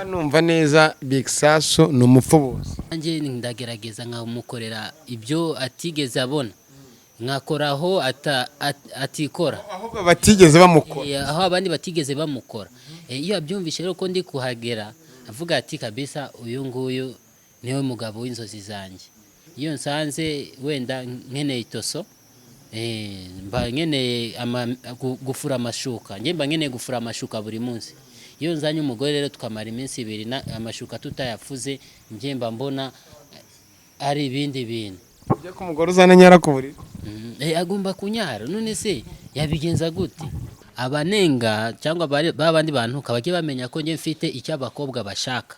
numva neza Big Sasso ni umupfubuzi. Nanjye ndagerageza nkamukorera ibyo atigeze abona, nkakoraho atikora, Aho batigeze bamukora. aho abandi batigeze bamukora. Iyo abyumvishe rero ko ndi kuhagera avuga ati kabisa uyu nguyu niwe mugabo w'inzozi zanjye. Iyo nsanze wenda nkeneye itoso, mba nkeneye gufura amashuka, njye mba nkeneye gufura amashuka buri munsi. Iyo nzanye umugore rero tukamara iminsi 2 amashuka tutayafuze, njye mba mbona ari ibindi bintu. Ujye ku mugore uzana nyara ku buriri. Agomba kunyara, none se yabigenza gute? Abanenga cyangwa babandi bantu kabake bamenya ko njye mfite icyo abakobwa bashaka.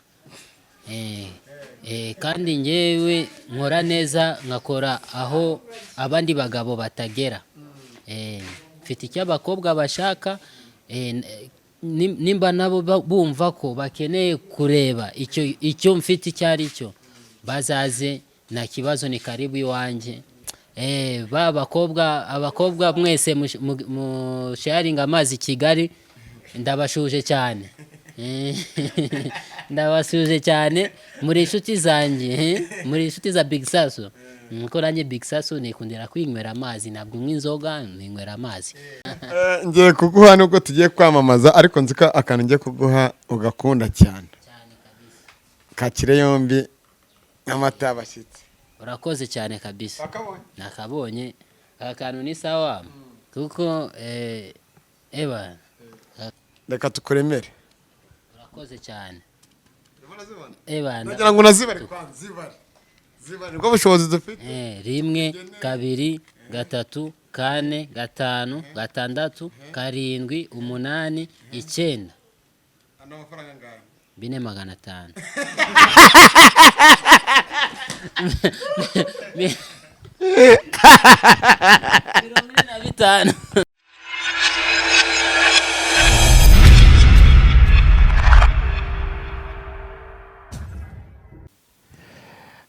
Kandi njyewe nkora neza, nkakora aho abandi bagabo batagera. Mfite icyo abakobwa bashaka, nimba nabo bumva ko bakeneye kureba icyo mfite icyo ari cyo, bazaze nta kibazo, ni karibu iwanjye. Abakobwa mwese mu sharing amazi Kigali, ndabashuje cyane. Ndabasuje cyane muri inshuti zanjye, muri inshuti za Big Sasso. Nuko nanjye Big Sasso nikundira kwinywera amazi, ntabwo nk'inzoga, ninywera amazi. Ngiye kuguha nubwo tugiye kwamamaza, ariko nzi ko akantu ngiye kuguha ugakunda cyane. Kakire yombi n'amata y'abashyitsi. Urakoze cyane kabisa. Nakabonye akantu ni sawa, kuko reka tukuremere. Urakoze cyane. Nagira ngo nazibare kwanza, zibare ngo bushobozi dufite. 1 2 3 4 5 6 7 8 9. Ano mafaranga ngaho 4,500.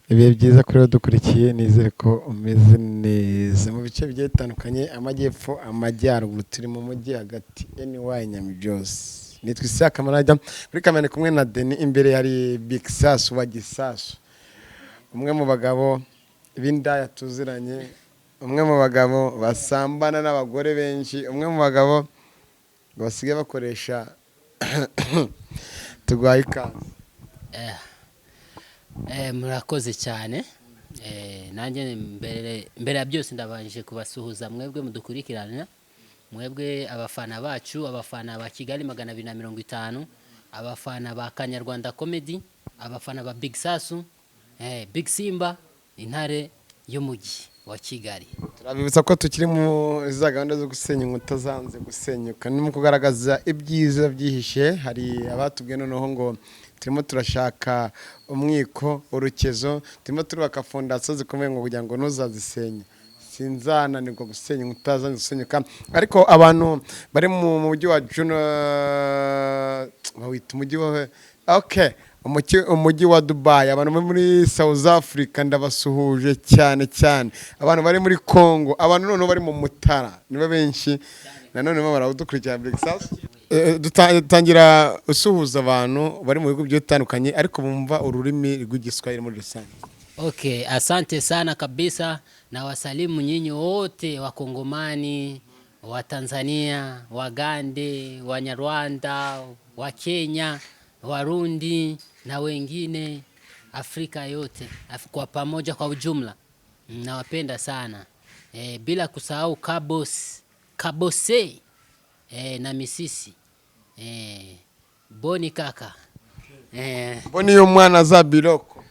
Ibihe byiza kuri dukurikiye, nizere ko umeze neza mu bice bigiye bitandukanye, amajyepfo, amajyaruguru, turi mu mujyi hagati, NY Nyamibyose. Nitwa Isaka Manajya, kuri kamera kumwe na Deni, imbere hari Big Sasso wa Gisasso, umwe mu bagabo b'indaya tuziranye, umwe mu bagabo basambana n'abagore benshi, umwe mu bagabo basigaye bakoresha tugwaye ikaze. Murakoze cyane. Nanjye mbere ya byose ndabanje kubasuhuza mwebwe mudukurikirana, mwebwe abafana bacu, abafana ba Kigali 250, abafana ba Kanyarwanda Comedy, abafana ba Big Sasso, Big Simba, intare y'umujyi wa Kigali. Turabibutsa ko tukiri mu za gahunda zo gusenya inkuta zanze gusenyuka, ni mu kugaragaza ibyiza byihishe. Hari abatubwiye noneho ngo turimo turashaka umwiko, urukezo, turimo turubaka fondasiyo zikomeye ngo kugira ngo ntuzazisenya. Sinzananirwa gusenya inkuta zanze gusenyuka, ariko abantu bari mu mujyi wa Juno bawita umujyi wa umujyi wa Dubai, abantu bari muri South Africa ndabasuhuje cyane cyane, abantu bari muri Congo, abantu none bari mu Mutara nibo benshi, nanone baradukurikira Big Sasso. Dutangira usuhuza abantu bari mu bihugu bitandukanye ariko bumva ururimi rw'igiswahili muri rusange. Okay, asante sana kabisa, na wasalimu nyinyi wote wa Kongomani, wa Tanzania, Wagande, Wanyarwanda, wa Kenya, Warundi na wengine Afrika yote kwa pamoja kwa ujumla. Nawapenda sana. Bila kusahau Kabose na Misisi. Boni kaka. Boni y'umwana za biroko.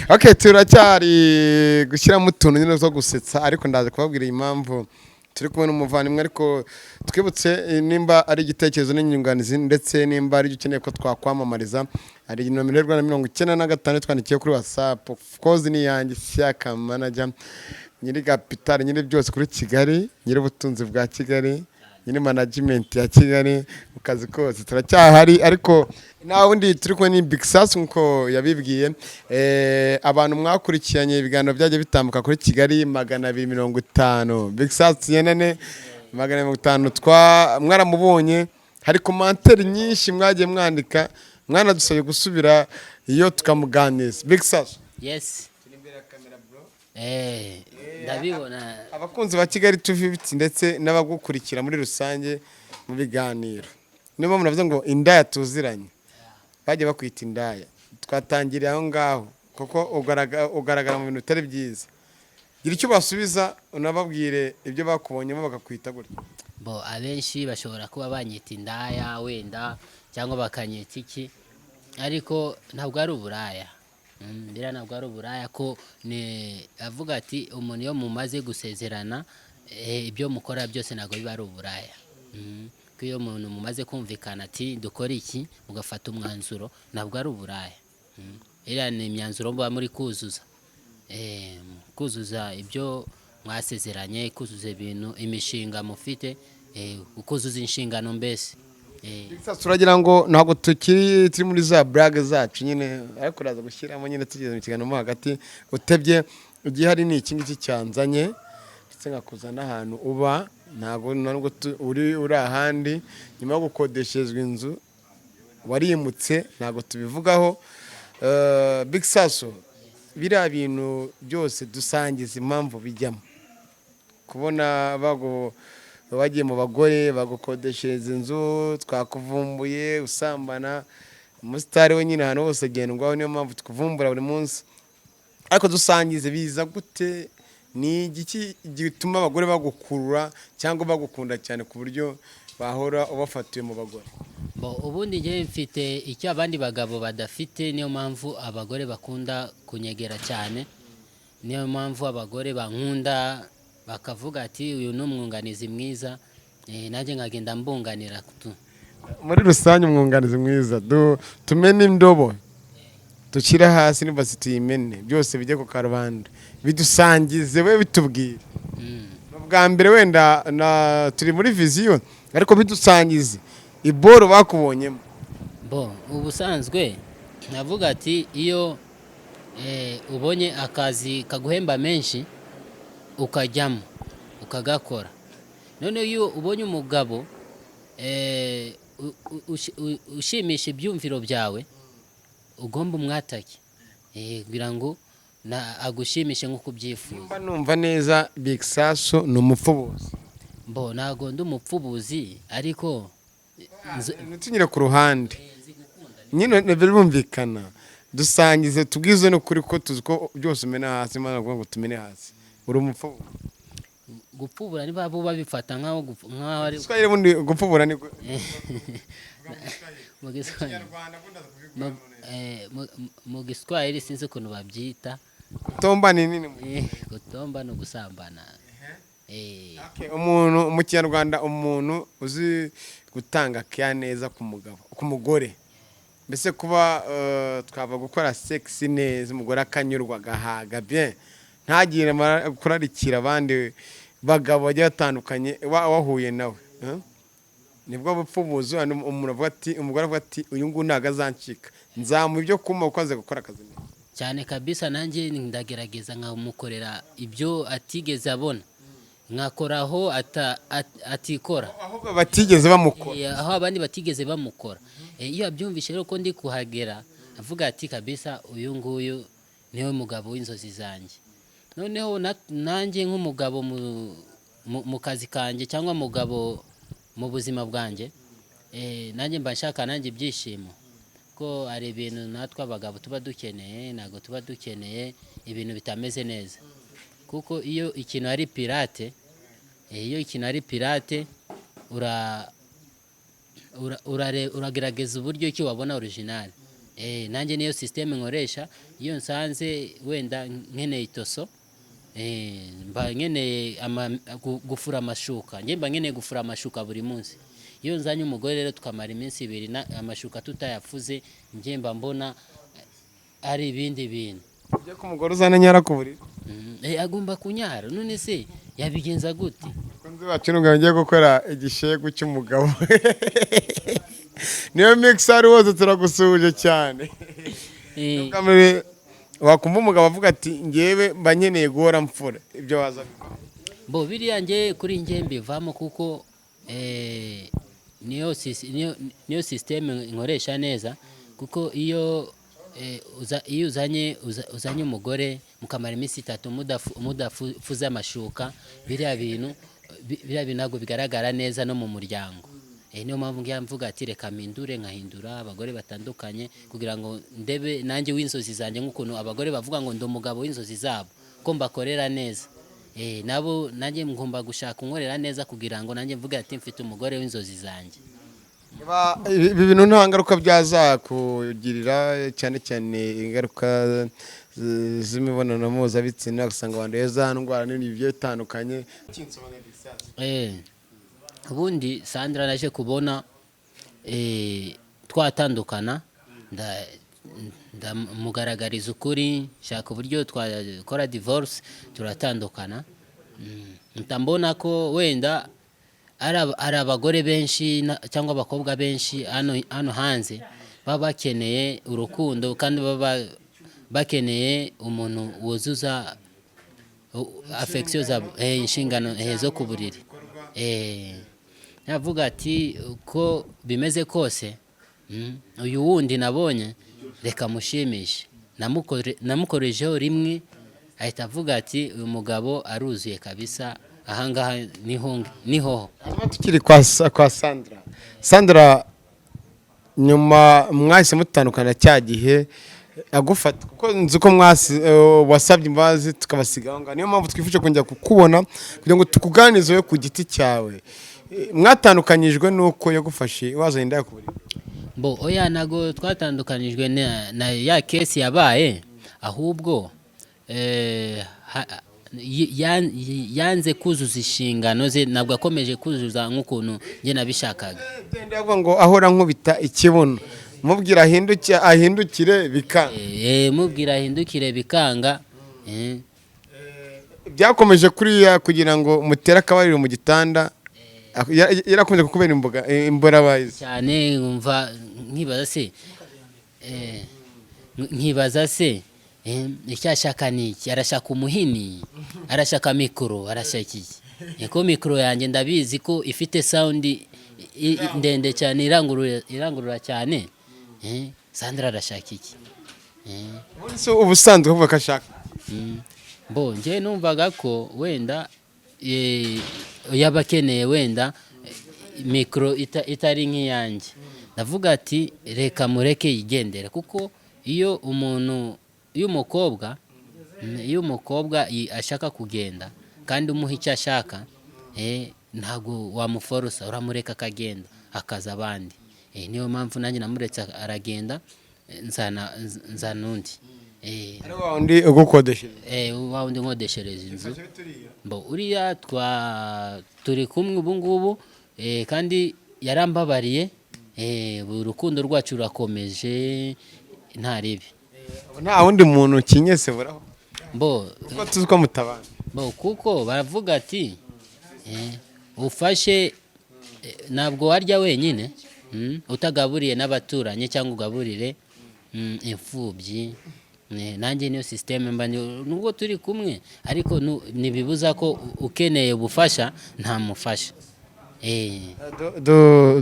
Okay, turacyari gushyira mu tuntu nyine zo gusetsa, ariko ndaje kubabwira impamvu turi kumwe n'umuvandimwe, ariko twibutse nimba ari igitekerezo n'inyunganizi, ndetse nimba ari ukeneye ko twakwamamariza, ari nomero Rwanda 95 twandikiye kuri WhatsApp. Of course ni yanjye Isaka Manager, nyiri capital, nyiri byose kuri Kigali, nyiri ubutunzi bwa Kigali, nyiri management ya Kigali, mu kazi kose turacyahari. Ariko nawe ndi turi kumwe ni Big Sasso nko yabibwiye. Abantu mwakurikiranye ibiganiro byaje bitambuka kuri Kigali 250, Big Sasso yenene 250 mwaramubonye. hari komantere nyinshi mwagiye mwandika mwanadusabye gusubira iyo tukamuganiza. Big Sasso, yes ndabibona abakunzi ba Kigali Ufite ndetse n'abagukurikira muri rusange mu biganiro, niyo mpamvu navuze ngo indaya tuziranye bajya bakwita indaya. Twatangiriye aho ngaho kuko ugaragara mu bintu bitari byiza. Gira icyo basubiza unababwire ibyo bakubonyemo bakakwita gutya. bo abenshi bashobora kuba banyita indaya wenda cyangwa bakanyita iki, ariko ntabwo ari uburaya. Mbira ntabwo ari uburaya, ko ni avuga ati umuntu iyo mumaze gusezerana ibyo mukora byose ntabwo biba ari uburaya. Ko iyo umuntu mumaze kumvikana ati dukora iki mugafata umwanzuro ntabwo ari uburaya. Iriya ni imyanzuro muba muri kuzuza, kuzuza ibyo mwasezeranye, kuzuza ibintu imishinga mufite, kuzuza inshingano mbese. Turagira ngo ntabwo turi muri za blague zacu nyine, ariko uraza gushyiramo nyine tugeze mu kiganiro mo hagati utebye ugiye hari n'iki ngiki cyanzanye ndetse nkakuzana ahantu uba, ntabwo nubwo uri ahandi nyuma yo gukodeshezwa inzu warimutse, ntabwo tubivugaho. Big Sasso, biriya bintu byose dusangiza impamvu bijyamo, kubona wagiye mu bagore bagukodeshereza inzu, twakuvumbuye usambana, umusitari we nyine ahantu hose agendwaho, niyo mpamvu tukuvumbura buri munsi. Ariko dusangize biza gute, ni igiki gituma abagore bagukurura cyangwa bagukunda cyane ku buryo bahora ubafatiye mu bagore? Ubundi njye mfite icyo abandi bagabo badafite, niyo mpamvu abagore bakunda kunyegera cyane, niyo mpamvu abagore bankunda bakavuga ati uyu ni umwunganizi mwiza, nanjye nkagenda mbunganira. Muri rusange umwunganizi mwiza, tumene indobo dushyire hasi n'ibasi tuyimene, byose bijye ku karubanda, bidusangize we bitubwire. Bwa mbere wenda turi muri viziyo, ariko bidusangize iboro bakubonyemo. Ubusanzwe navuga ati iyo ubonye akazi kaguhemba menshi ukajyamo ukagakora, none iyo ubonye umugabo ushimisha ibyumviro byawe ugomba umwatake kugira ngo agushimishe nk'uko ubyifuza. Numva neza Big Sasso ni umupfubuzi. Ntabwo ndi umupfubuzi, ariko tunyure ku ruhande nyine birumvikana, dusangize tubwize no kuri ko tuzi ko byose umena hasi, mana ngo tumene hasi. Uri umupfubuzi? Gupfubura ni babo babifata nkaho ari Swahili, bundi gupfubura ni mu Giswahili sinzi ukuntu babyita. Gutomba ni nini? Gutomba no gusambana. Umuntu mu Kinyarwanda, umuntu uzi gutanga care neza ku mugabo, ku mugore, mbese kuba twava gukora sex neza, umugore akanyurwa agahaga bien, ntagire kurarikira abandi bagabo bagiye batandukanye wahuye nawe. Nibwo bupfubuzi. Umuntu avuga ati, umugore avuga ati uyu nguyu ntago azancika, nzamu ibyo kuma ukoze gukora akazi neza cyane kabisa. Nanjye ndagerageza nkamukorera ibyo atigeze abona, nkakoraho atikora, aho batigeze bamukora, aho abandi batigeze bamukora. Iyo abyumvishe rero ko ndi kuhagera, avuga ati kabisa uyu nguyu niwe mugabo w'inzozi zanjye. Noneho nanjye nk'umugabo mu kazi kanjye cyangwa mugabo mu buzima bwanjye, nanjye mba nshaka nanjye ibyishimo, ko ari ibintu natwe abagabo tuba dukeneye, ntabwo tuba dukeneye ibintu bitameze neza. Kuko iyo ikintu ari pirate, uragerageza uburyo icyo wabona original. Nanjye niyo system nkoresha. Iyo nsanze wenda nkeneye itoso, mba nkeneye gufura amashuka, njye mba nkeneye gufura amashuka buri munsi. Iyo nzanye umugore rero tukamara iminsi 2 amashuka tutayafuze, njye mba mbona ari ibindi bintu. Ujye ku mugore uzana nyara ku buriri, agomba kunyara. None se yabigenza gute? kunzi wacu n'ubwo ngiye gukora igishegu cy'umugabo. Niyo mix ari wose turagusuje cyane. Wakumva umugabo avuga ati ngewe mba nkeneye guhora mfura, ibyo waza biriya nge kuri nge mbivamo, kuko niyo systeme nkoresha neza, kuko iyo uzanye umugore mukamara iminsi 3 mudafuze amashuka, biriya bintu ntabwo bigaragara neza no mu muryango. Niyo mpamvu ngiye mvuga ati reka mpindure, nkahindura abagore batandukanye kugira ngo ndebe nanjye w'inzozi zanjye, nk'ukuntu abagore bavuga ngo ndi umugabo w'inzozi zabo, ko mbakorera neza. Nabo nanjye ngomba gushaka unkorera neza kugira ngo nanjye mvuge ati mfite umugore w'inzozi zanjye. Ibi bintu nta ngaruka byazakugirira, cyane cyane ingaruka z'imibonano mpuzabitsina, ugasanga abantu za ndwara nini bigiye bitandukanye. Ubundi Sandra naje kubona twatandukana, ndamugaragariza ukuri, shaka uburyo twakora divorce, turatandukana. Ndambona ko wenda ari abagore benshi cyangwa abakobwa benshi hano hanze baba bakeneye urukundo, kandi baba bakeneye umuntu wuzuza affection zabo, inshingano zo ku buriri. Navuga ati uko bimeze kose, uyu wundi nabonye reka mushimishe. Namukorejeho rimwe, ahita avuga ati uyu mugabo aruzuye kabisa, ahangaha niho. Tukiri kwa Sandra, nyuma mwahise mutandukana cya gihe agufata, kuko nzi ko wasabye imbabazi tukabasiga aho ngaho. Niyo mpamvu twifuje kongera kukubona kugira ngo tukuganize ku giti cyawe. Mwatandukanyijwe nuko yagufashe wazanye indaya ku buriri? Oya, ntago twatandukanijwe na ya kesi yabaye, ahubwo yanze kuzuza inshingano ze, ntabwo akomeje kuzuza nk'ukuntu njye nabishakaga. Ndavuga ngo ahora nkubita ikibuno, mubwira ahindukire bikanga. Mubwira ahindukire bikanga. Byakomeje kuriya kugira ngo mutere akabariro mu gitanda, yarakomeje kukubera imborabahizi cyane. Nkibaza se icyo ashaka ni iki? Arashaka umuhini, arashaka mikoro, arashaka iki? Ko mikoro yanjye ndabizi ko ifite sound ndende cyane, irangurura cyane. Sandra arashaka iki? Ubusanzwe uvuga ko ashaka njye numvaga ko wenda yaba akeneye wenda mikoro itari nk'iyanjye. Ndavuga ati reka mureke yigendera, kuko iyo umukobwa ashaka kugenda kandi umuha icyo ashaka, ntabwo wamuforosa, uramureka akagenda akaza abandi. Niyo mpamvu nanjye namuretse aragenda, nzana undi. wa wundi ugukodeshereza? Wa wundi nkodeshereza inzu. Uriya turi kumwe ubu ngubu, kandi yarambabariye. Urukundo rwacu rurakomeje, nta ribi. Nta wundi muntu kinyese buraho? Kuko tuzi ko mutabana. Kuko baravuga ati ufashe, ntabwo warya wenyine utagaburiye n'abaturanyi cyangwa ugaburire imfubyi. Nanjye niyo systeme mba, nubwo turi kumwe ariko nibibuza ko ukeneye ubufasha ntamufasha.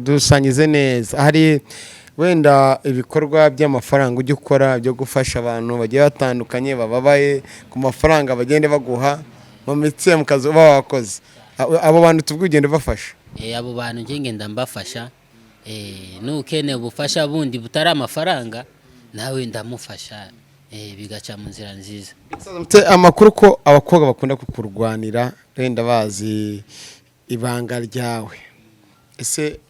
Dusangize neza, hari wenda ibikorwa by'amafaranga ujya ukora byo gufasha abantu bagiye batandukanye bababaye ku mafaranga bagende baguha mu mitsi mu kazi uba wakoze? Abo bantu tubwo ugende bafasha? Abo bantu njye ngenda mbafasha. Nukeneye ubufasha bundi butari amafaranga, nawe ndamufasha, bigaca mu nzira nziza. Amakuru ko abakobwa bakunda kukurwanira, wenda bazi ibanga ryawe, ese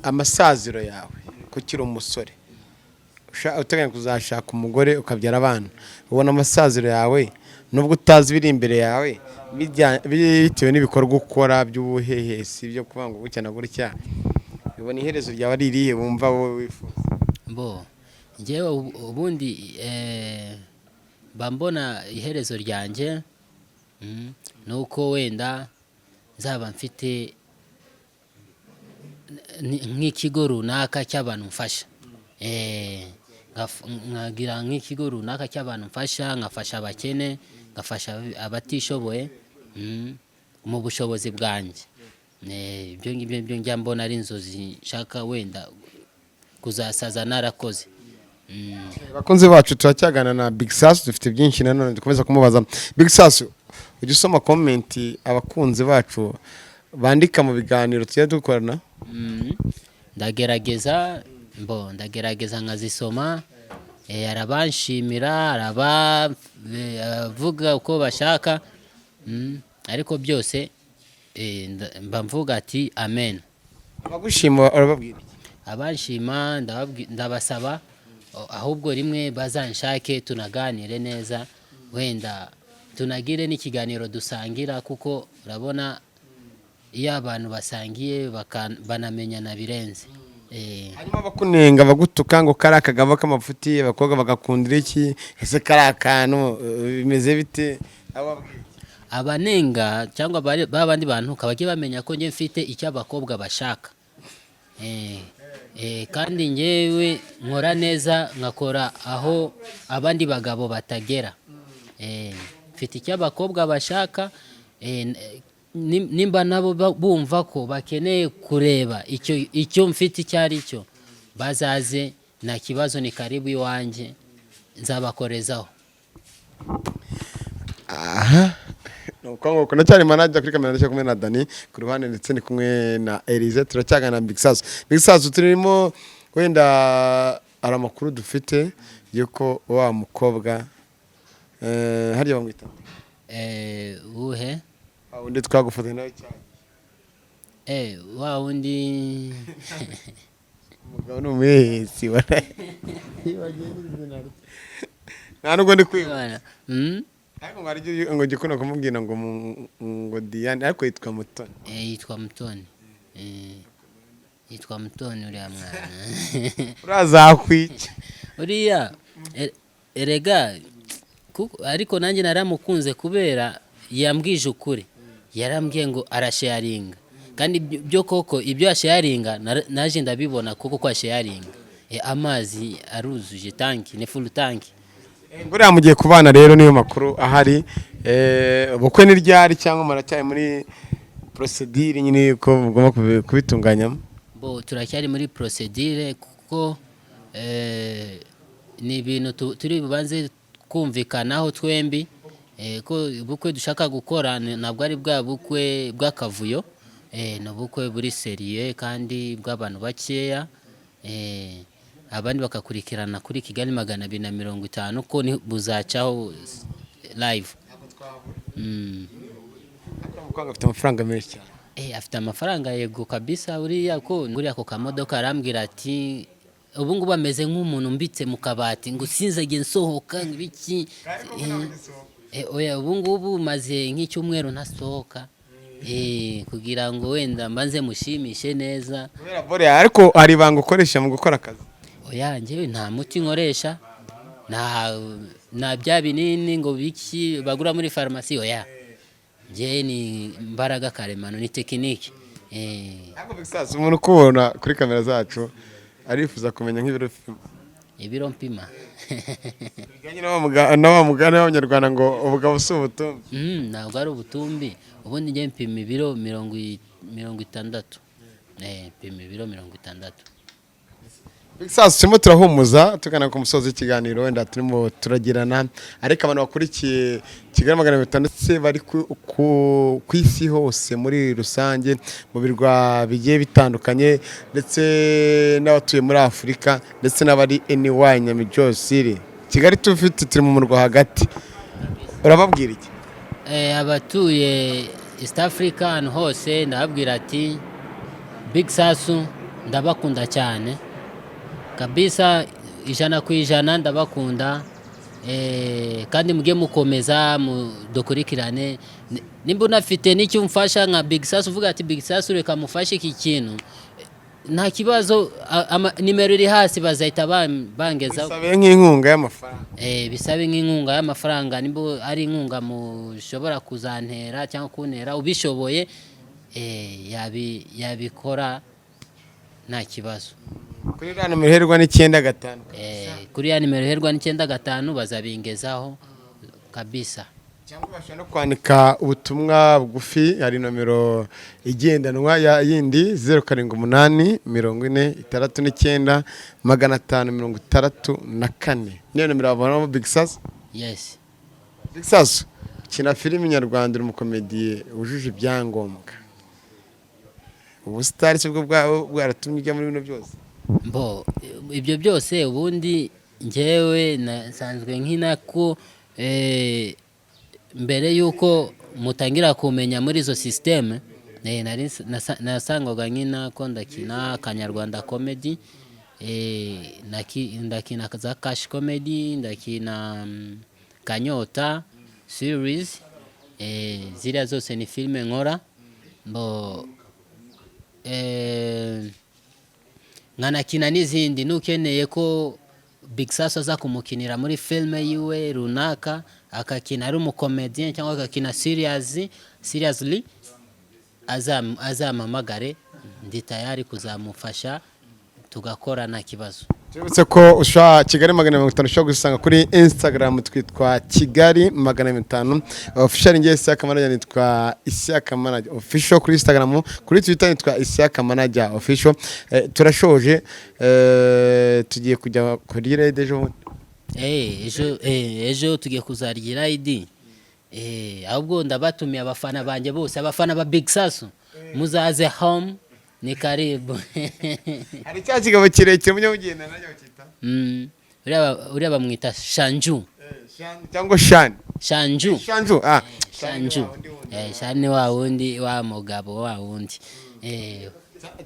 amasaziro yawe kukiri umusore uteganya kuzashaka umugore ukabyara abana, ubona amasaziro yawe nubwo utazi biri imbere yawe bitewe n'ibikorwa ukora by'ubuhehesi byo kuvuga ngo gutya na gutya, ubona iherezo ryawe ari irihe wumva wowe wifuza? Njyewe ubundi mbona iherezo ryanjye nuko wenda nzaba mfite nk'ikigo runaka cy'abantu mfasha. Nkagira nk'ikigo runaka cy'abantu mfasha, nkafasha abakene, ngafasha abatishoboye mu bushobozi bwanjye. ibyo ngibyo byo njya mbona ari inzozi nshaka wenda kuzasaza narakoze. Bakunzi bacu turacyagana na Big Sasu, dufite byinshi nanone dukomeza kumubaza. Big Sasu, ujye usoma comment abakunzi bacu bandika mu biganiro tujya dukorana? Ndagerageza nkazisoma, arabanshimira, arabavuga uko bashaka, ariko byose mba mvuga ati amen. Abagushima urababwira iki? Abanshima ndabasaba ahubwo rimwe bazanshake tunaganire neza, wenda tunagire n'ikiganiro dusangira, kuko urabona iyo abantu basangiye banamenyana birenze. Hanyuma bakunenga bagutuka ngo kari akagabo k'amafuti abakobwa bagakundira iki, ese kari akantu bimeze bite? Abanenga cyangwa babandi bantu kabajye bamenya ko njye mfite icyo abakobwa bashaka, kandi njyewe nkora neza, nkakora aho abandi bagabo batagera. Mfite icyo abakobwa bashaka, nimba nabo bumva ko bakeneye kureba icyo mfite icyo ari cyo, bazaze, nta kibazo, ni karibu iwanjye, nzabakorezaho. nuko ndacyari manager kuri kamera, ndetse kumwe na Dani ku ruhande, ndetse ni kumwe na Elize. Turacyagana Big Sasu. Big Sasu, turimo wenda ari amakuru dufite yuko wa mukobwa hariya bamwita uhe undi twagufotoye nawe cyane, wa wundi umugabo ni umuhehesi nta nubwo ndi kwiba, ariko ngo gikunda kumubwira ngo Diane, ariko yitwa Mutoni. Yitwa Mutoni uriya mwana. Urazakwica uriya erega, ariko nanjye naramukunze kubera yambwije ukuri. Yarambwiye ngo arasharinga, kandi byo koko ibyo asharinga naje ndabibona kuko kwa sharinga. Amazi aruzuje tanki, ni full tanki. Buriya mugiye kubana rero, niyo makuru ahari. Ubukwe ni ryari cyangwa muracyari muri procedure nyine yuko mugomba kubitunganyamo? Turacyari muri procedure, kuko ni ibintu turi bubanze kumvikanaho twembi, ko ubukwe dushaka gukora ntabwo ari bwa bukwe bw'akavuyo, ni ubukwe buri seriye kandi bw'abantu bakeya, abandi bakakurikirana kuri Kigali 250 ko buzacaho live. Afite amafaranga menshi cyane. Afite amafaranga yego kabisa. Uriya ko kamodoka arambwira ati ubu ngubu ameze nk'umuntu mbitse mu kabati, ngo sinzage nsohoka biki. Oya, ubu ngubu maze nk'icyumweru ntasohoka, kugira ngo wenda mbanze mushimishe neza. Ariko ari banga ukoresha mu gukora akazi? Oya, njyewe nta muti nkoresha, nta bya binini ngo biki bagura muri farumasi. Oya, njyewe ni imbaraga karemano, ni tekinike. Umuntu ukubona kuri kamera zacu arifuza kumenya nk'ibiro mpima. Ibiro mpima n'abamugana b'abanyarwanda ngo ubugabo si ubutumbi. Ntabwo ari ubutumbi, ubundi njye mpima ibiro 60. Mpima ibiro 60. Sasu, turimo turahumuza tugana ku musozi w'ikiganiro, wenda turimo turagirana, ariko abantu bakurikiye Kigali 500 bari ku isi hose muri rusange, mu birwa bigiye bitandukanye, ndetse n'abatuye muri Afurika, ndetse n'abari anywhere Nyamijosiri. Kigali tufite turi mu murwa hagati, urababwira iki? Abatuye East Africa ahantu hose ndababwira ati Big Sasu ndabakunda cyane kabisa, 100% ndabakunda, kandi muge mukomeza mudukurikirane. Nimba unafite n'icyo umfasha nka Big Sasu, uvuga ati Big Sasu reka mufashe iki kintu, nta kibazo, nimero iri hasi bazahita bangeza. Bisabe nk'inkunga y'amafaranga. Bisabe nk'inkunga y'amafaranga, nimba ari inkunga mushobora kuzantera cyangwa kuntera, ubishoboye yabikora nta kibazo. Kuri ya nimero iherwa n'95. Kuri ya nimero iherwa n'95 bazabingezaho kabisa. cyangwa bashobora no kwandika ubutumwa bugufi. Hari nomero igendanwa ya yindi 0789 niyo nomero babonamo Big Sass. Yes. Big Sass kina filime nyarwanda, uri umukomediye wujuje ibyangombwa. Ubusitari se bwo bwaratumye ujya muri bino byose? Mbo ibyo byose ubundi njyewe nasanzwe nkina ko mbere yuko mutangira kumenya muri izo systeme nasangaga nkina ko ndakina kanyarwanda comedy, ndakina za cash comedy, ndakina kanyota series, ziriya zose ni filime nkora. Mbo nkanakina n'izindi nukeneye ko Big Sass aza kumukinira muri filme yiwe runaka, akakina ari umukomedian cyangwa akakina seriously, azamamagare ndi tayari kuzamufasha tugakora nta kibazo. Tubutse ko usha Kigali 550 ushobora gusanga kuri Instagram twitwa Kigali 550 official. Ngiye Isaka Manager nitwa Isaka Manager official kuri Instagram, kuri Twitter nitwa Isaka Manager official. Turashoje tugiye kujya kuri ride ejo. Ejo tugiye kuzargira ID. Ahubwo ndabatumiye abafana banje bose, abafana ba Big Sass muzaze home, ni karibu. Hari cya kigabo kirekire munyabugenda najya bakita uriya bamwita Shanju cyangwa Shani. Shanju Shani wa wundi wa mugabo wa wundi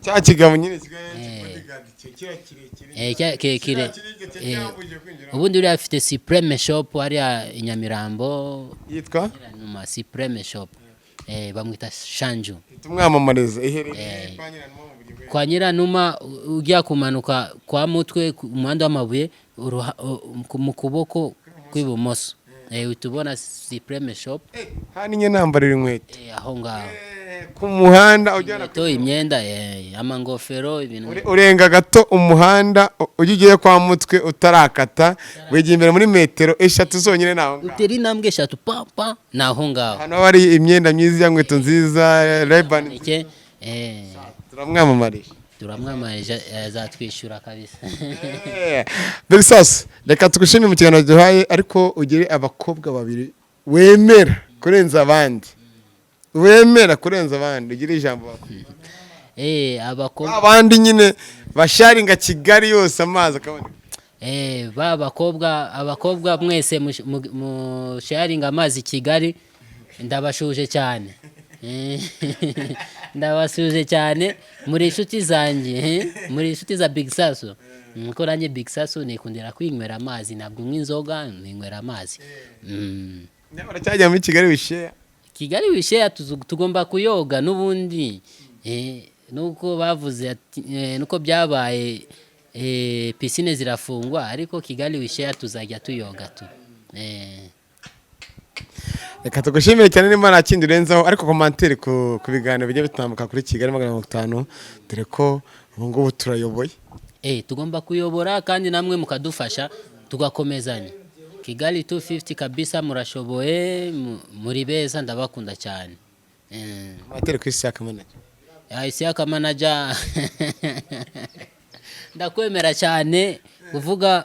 cya kigabo nyine kirekire. Ubundi uriya afite Supreme Shop hariya i Nyamirambo yitwa Supreme Shop, bamwita Shanju. Tumwamamariza iherereye kwa Nyiranuma ujya kumanuka kwa Mutwe umuhanda w'amabuye mu kuboko kw'ibumoso, utubona Supreme Shop. Hani nye nambarira inkweto aho ngaho ku muhanda ujyana to imyenda amangofero ibintu. Urenga gato umuhanda ugiye kwa Mutwe utarakata, wegeye imbere muri metero 3 zonyine naho ngaho. Uteri nambwe 3 papa naho ngaho. Hano bari imyenda myiza y'inkweto nziza Ray-Ban. Turamwamaje azatwishyura kabisa. Big Sass reka tugushimire mu kiganiro duhaye, ariko ugire abakobwa babiri wemera kurenza abandi, ugire ijambo bakwiye. Abakobwa abandi nyine basharinga Kigali yose amazi akaboneka. Abakobwa mwese mu sharinga amazi Kigali, ndabashuje cyane. Ndabasuje cyane muri inshuti zanjye, muri inshuti za Big Sass. Nuko nanjye Big Sass nikundira kwinywera amazi, ntabwo nk'inzoga, ninywera amazi. Nyamara cyajya muri Kigali wisheya tugomba kuyoga n'ubundi. Nuko bavuze ati nuko byabaye piscine zirafungwa, ariko Kigali wisheya tuzajya tuyoga tu. Reka tugushimire cyane nimba nta kindi urenzaho, ariko commentaire ku biganiro bijye bitambuka kuri Kigali 550, dore ko ubu ngubu turayoboye. Tugomba kuyobora kandi namwe mukadufasha tugakomezanya. Kigali 250 kabisa, murashoboye, muri beza, ndabakunda cyane. Commentaire ku Isaka Manager. Isaka Manager ndakwemera cyane kuvuga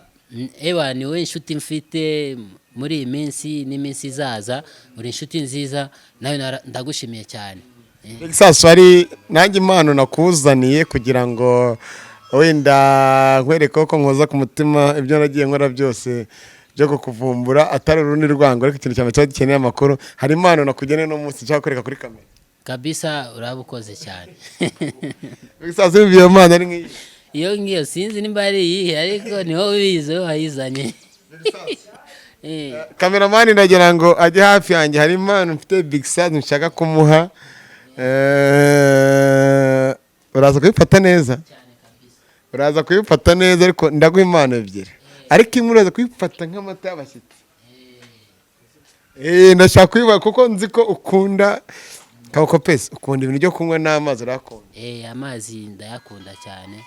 ni we inshuti mfite muri iyi minsi n'iminsi izaza, uri inshuti nziza, nawe ndagushimiye cyane. Big Sass ari nanjye impano nakuzaniye kugira ngo wenda nkwereke ko nkoza ku mutima ibyo nagiye nkora byose byo kukuvumbura, atari urundi rwango, ariko ikintu cyane cyagikeneye amakuru. Hari impano nakugeneye no munsi cyangwa kwereka kuri kamera kabisa, urabukoze cyane. Big Sass iyo mpano ari nk'iyi, iyo ngiyo sinzi nimba ari iyi, ariko niho wize wayizanye. Cameraman ndagira ngo ajye hafi yanjye, hari impano mfite Big Sass nshaka kumuha. Uraza kubifata neza, ariko ndaguha impano ebyiri, ariko imwe uraza kubifata nk'amata y'abashyitsi. Ndashaka kubivuga kuko nzi ko ukunda kabokopesi, ukunda ibintu byo kunywa n'amazi urakunda. Amazi ndayakunda cyane.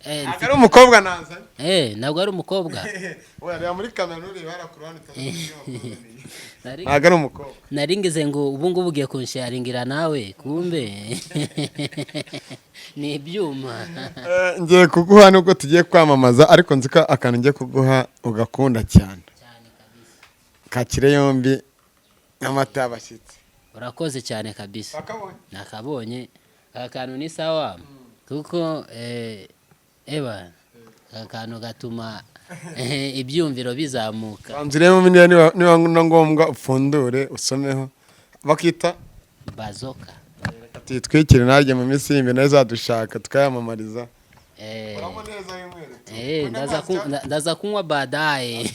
ntabwo ari umukobwa nazanye ntabwo ari umukobwa reba muri kamera ntureba hariya ku ruhande ntabwo ari umukobwa naringize ngo ubu ngubu ugiye kunsharingira nawe kumbe ni ibyuma ngiye kuguha nubwo tugiye kwamamaza ariko nzi ko akantu ngiye kuguha ugakunda cyane kakire yombi n'amata y'abashyitsi urakoze cyane kabisa nakabonye aka kantu ni sawa kuko aka kantu gatuma ibyumviro bizamuka banziremo niba ngombwa upfundure usomeho bakita bazoka tuyitwikire naryo mu minsi y'imbi nayo zadushaka tukayamamariza ndaza kunywa baadaye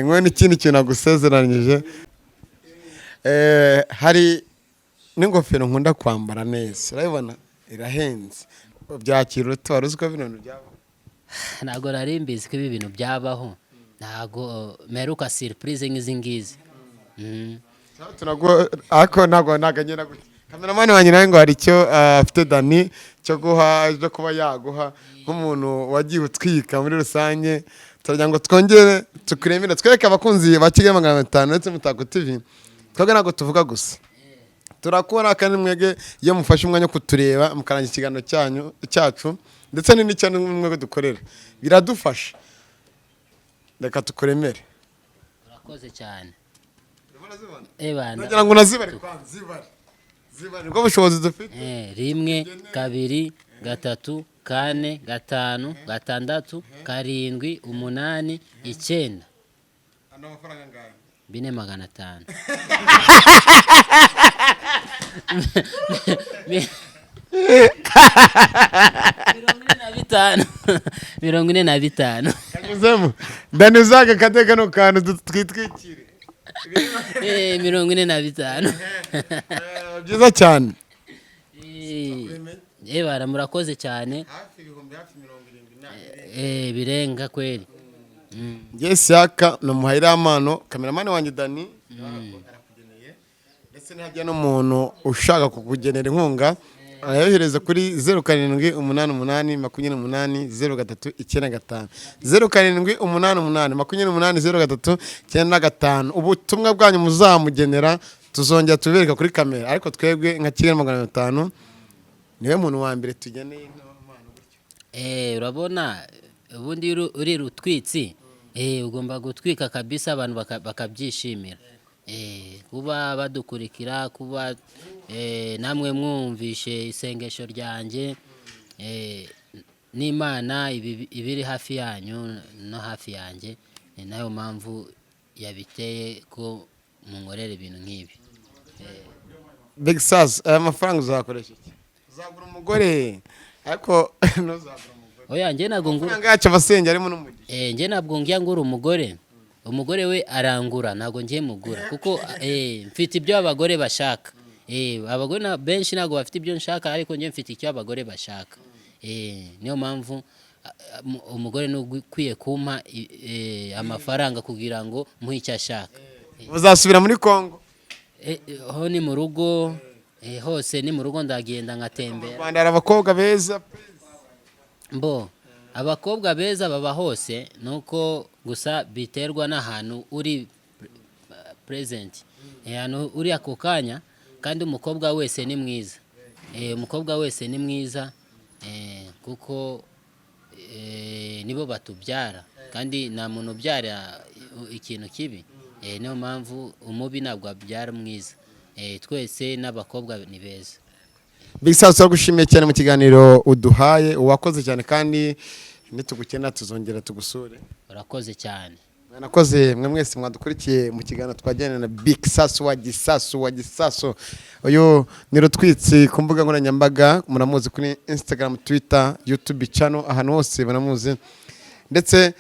nkwe n'ikindi kintu nagusezeranyije hari n'ingofero nkunda kwambara neza urabibona irahenze byakira ute wari uzi ko bino bintu byabaho ntabwo nari mbizi ko ibi bintu byabaho ntabwo meruka surprise nk'izi ngizi ariko ntabwo naganyera gutya kameramani wanjye nawe ngo hari icyo afite Dani cyo guha cyo kuba yaguha nk'umuntu wagiye utwika muri rusange turagira ngo twongere tukuremere twereke abakunzi ba Kigali 500 ndetse Mutako TV twebwe ntabwo tuvuga gusa turakora kandi mwege iyo mufashe umwanya kutureba mukarangira ikiganiro cyacu ndetse n'icyo mwege dukorera biradufasha reka tukuremere urakoze cyane nagira ngo nazibare zibare ngo bushobozi dufite 1 2 3 4 5 6 7 8 9 ano mafaranga ngahe 4,500 45 kanyuzemo ndanizaga kadeka no kantu twitwikire 45 byiza cyane murakoze cyane hafi 70 birenga kweli yes yaka no muhayira amano kameramani wanjye Dani arakugeneye ndetse ntajya n'umuntu ushaka kukugenera inkunga arayohereza kuri 0788280395 0788280395 ubutumwa bwanyu muzamugenera tuzongera tubereka kuri kamera ariko twebwe nka Kigali 500 niwe muntu wa mbere tugeneye nk'abana gutyo urabona ubundi uri rutwitsi ugomba gutwika kabisa abantu bakabyishimira kuba badukurikira kuba namwe mwumvishe isengesho ryanjye n'Imana ibiri hafi yanyu no hafi yanjye nayo mpamvu yabiteye ko munkorera ibintu nk'ibi Big Sass amafaranga uzakoresha iki uzagura umugore ariko ntuzagura umugore oya njye ntabwo ngura amafaranga yacu abasenge arimo n'umugisha njye ntabwo ngiye ngura umugore we arangura ntabwo ngiye mugura kuko mfite ibyo abagore bashaka abagore benshi ntabwo bafite ibyo nshaka ariko njye mfite icyo abagore bashaka niyo mpamvu umugore ni ukwiye kumpa amafaranga kugira ngo muhe icyo ashaka uzasubira muri Kongo ho ni mu rugo hose ni mu rugo ndagenda nkatembera Rwanda hari abakobwa beza abakobwa beza baba hose nuko gusa biterwa n'ahantu uri present ahantu uri ako kanya kandi umukobwa wese ni mwiza umukobwa wese ni mwiza kuko nibo batubyara kandi nta muntu ubyara ikintu kibi niyo mpamvu umubi ntabwo abyara mwiza twese n'abakobwa ni beza Big Sass turagushimiye cyane mu kiganiro uduhaye uwakoze cyane kandi nitugukena tuzongera tugusure urakoze cyane mwanakoze mwe mwese mwadukurikiye mu kiganiro twajyana na Big Sass wa Gisasu uyu ni rutwitsi ku mbuga nkoranyambaga muramuzi kuri Instagram Twitter YouTube channel ahantu hose baramuzi ndetse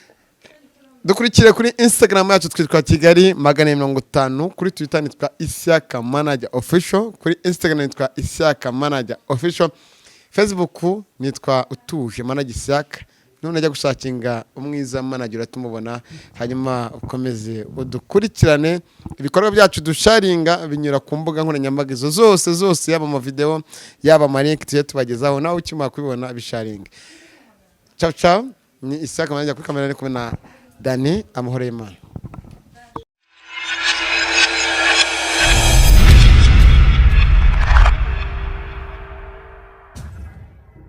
dukurikire kuri Instagram yacu twitwa Kigali 550 kuri Twitter nitwa Isiaka Manager Official kuri Instagram nitwa Isiaka Manager Official Facebook nitwa Utuje Manager Isiaka none ajya gushakinga umwiza manager tumubona hanyuma ukomeze udukurikirane ibikorwa byacu dusharinga binyura ku mbuga nkoranyambaga zose yaba mu video yaba ama link tubagezaho nawe ukimara kubibona bisharinga. Ciao ciao, ni Isaka manajya kuri kamera ari kumwe na Dani, amahoro y'Imana.